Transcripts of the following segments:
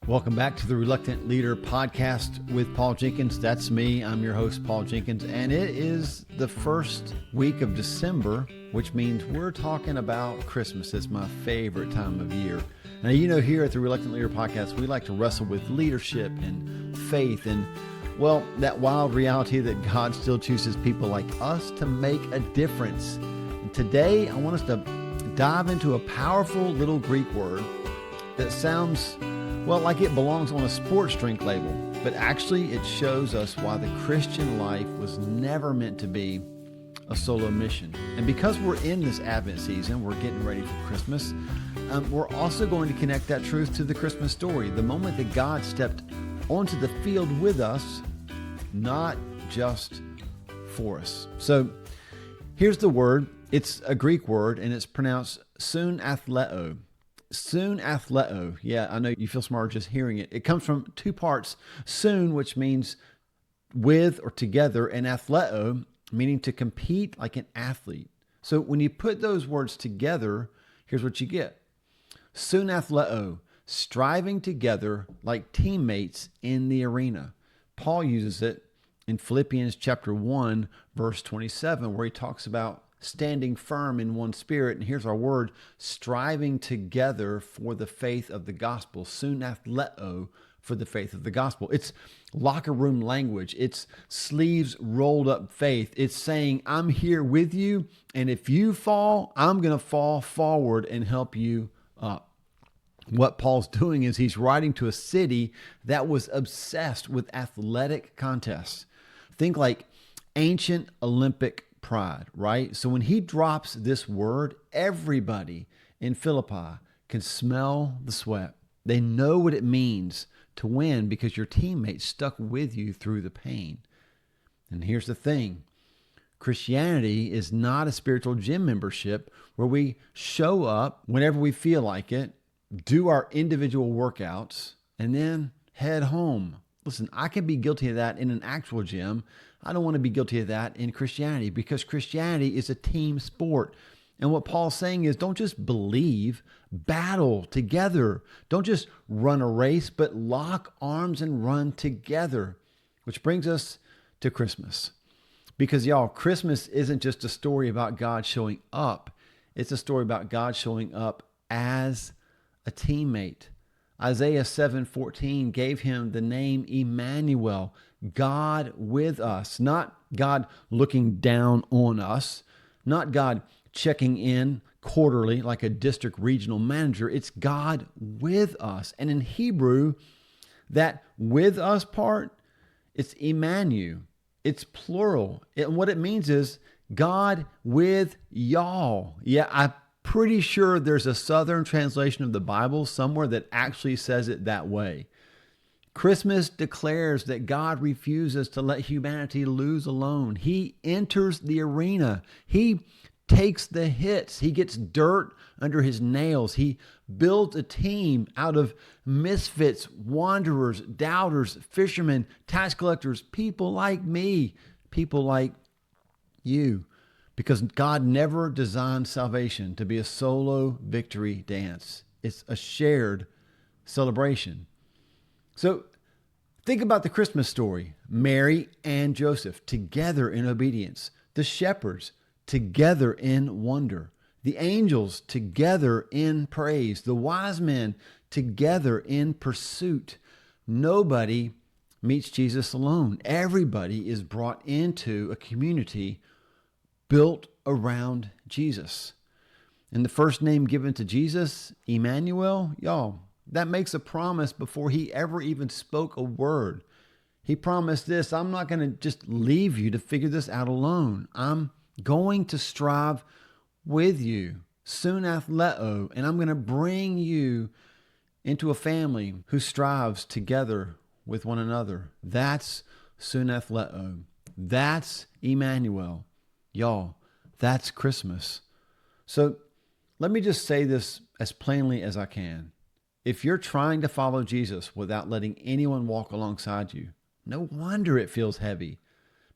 Welcome back to the Reluctant Leader podcast with Paul Jenkins. That's me. I'm your host, Paul Jenkins, and it is the first week of December, which means we're talking about Christmas. It's my favorite time of year. Now, you know, here at the Reluctant Leader podcast, we like to wrestle with leadership and faith and, well, that wild reality that God still chooses people like us to make a difference. And today, I want us to dive into a powerful little Greek word that sounds, well, like it belongs on a sports drink label, but actually it shows us why the Christian life was never meant to be a solo mission. And because we're in this Advent season, we're getting ready for Christmas, we're also going to connect that truth to the Christmas story, the moment that God stepped onto the field with us, not just for us. So here's the word. It's a Greek word, and it's pronounced soon-ath-LEH-oh. Soon-ath-LEH-oh. Yeah, I know you feel smart just hearing it. It comes from two parts. Soon, which means with or together, and ath-LEH-oh, meaning to compete like an athlete. So when you put those words together, here's what you get. Soon-ath-LEH-oh, striving together like teammates in the arena. Paul uses it in Philippians chapter 1, verse 27, where he talks about standing firm in one spirit. And here's our word, striving together for the faith of the gospel. Soon-ath-LEH-oh, for the faith of the gospel. It's locker room language. It's sleeves rolled up faith. It's saying, I'm here with you, and if you fall, I'm going to fall forward and help you up. What Paul's doing is he's writing to a city that was obsessed with athletic contests. Think like ancient Olympic pride, right? So when he drops this word, everybody in Philippi can smell the sweat. They know what it means to win because your teammates stuck with you through the pain. And here's the thing. Christianity is not a spiritual gym membership where we show up whenever we feel like it, do our individual workouts, and then head home. Listen, I can be guilty of that in an actual gym. I don't want to be guilty of that in Christianity because Christianity is a team sport. And what Paul's saying is don't just believe, battle together. Don't just run a race, but lock arms and run together. Which brings us to Christmas. Because y'all, Christmas isn't just a story about God showing up. It's a story about God showing up as a teammate. Isaiah 7:14 gave him the name Immanuel, God with us, not God looking down on us, not God checking in quarterly like a district regional manager. It's God with us. And in Hebrew, that with us part, it's Immanuel. It's plural. And what it means is God with y'all. Yeah, I'm pretty sure there's a Southern translation of the Bible somewhere that actually says it that way. Christmas declares that God refuses to let humanity lose alone. He enters the arena. He takes the hits. He gets dirt under his nails. He builds a team out of misfits, wanderers, doubters, fishermen, tax collectors, people like me, people like you. Because God never designed salvation to be a solo victory dance. It's a shared celebration. So think about the Christmas story. Mary and Joseph together in obedience. The shepherds together in wonder. The angels together in praise. The wise men together in pursuit. Nobody meets Jesus alone. Everybody is brought into a community built around Jesus. And the first name given to Jesus, Immanuel, y'all, that makes a promise before he ever even spoke a word. He promised this, I'm not going to just leave you to figure this out alone. I'm going to strive with you, soon-ath-LEH-oh, and I'm going to bring you into a family who strives together with one another. That's soon-ath-LEH-oh. That's Immanuel. Y'all, that's Christmas. So let me just say this as plainly as I can. If you're trying to follow Jesus without letting anyone walk alongside you, no wonder it feels heavy.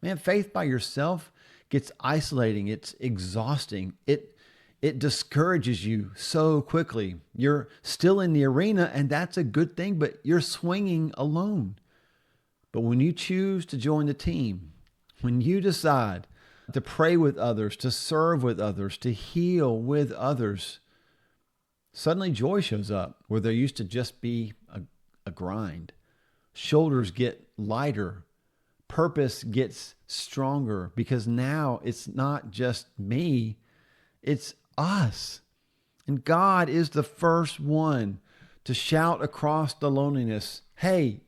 Man, faith by yourself gets isolating. It's exhausting. It it discourages you so quickly. You're still in the arena, and that's a good thing, but you're swinging alone. But when you choose to join the team, when you decide to pray with others, to serve with others, to heal with others, suddenly joy shows up where there used to just be a grind. Shoulders get lighter. Purpose gets stronger because now it's not just me, it's us. And God is the first one to shout across the loneliness, hey,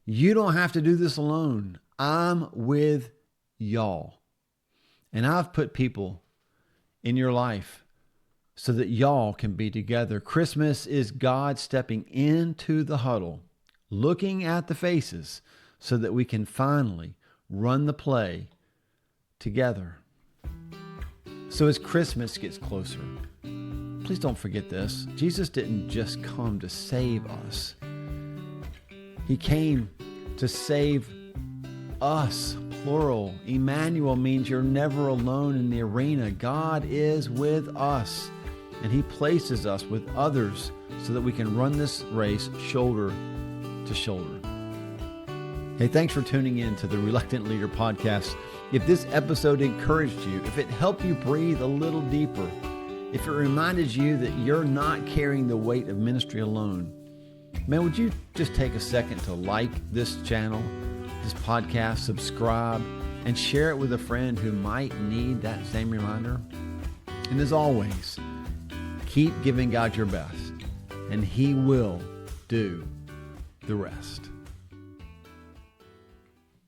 you don't have to do this alone. I'm with y'all. And I've put people in your life so that y'all can be together. Christmas is God stepping into the huddle, looking at the faces so that we can finally run the play together. So as Christmas gets closer, please don't forget this. Jesus didn't just come to save us. He came to save us, plural. Immanuel means you're never alone in the arena. God is with us, and he places us with others so that we can run this race shoulder to shoulder. Hey, thanks for tuning in to the Reluctant Leader podcast. If this episode encouraged you, if it helped you breathe a little deeper, if it reminded you that you're not carrying the weight of ministry alone, man, would you just take a second to like this channel, this podcast, subscribe, and share it with a friend who might need that same reminder? And as always, keep giving God your best, and he will do the rest.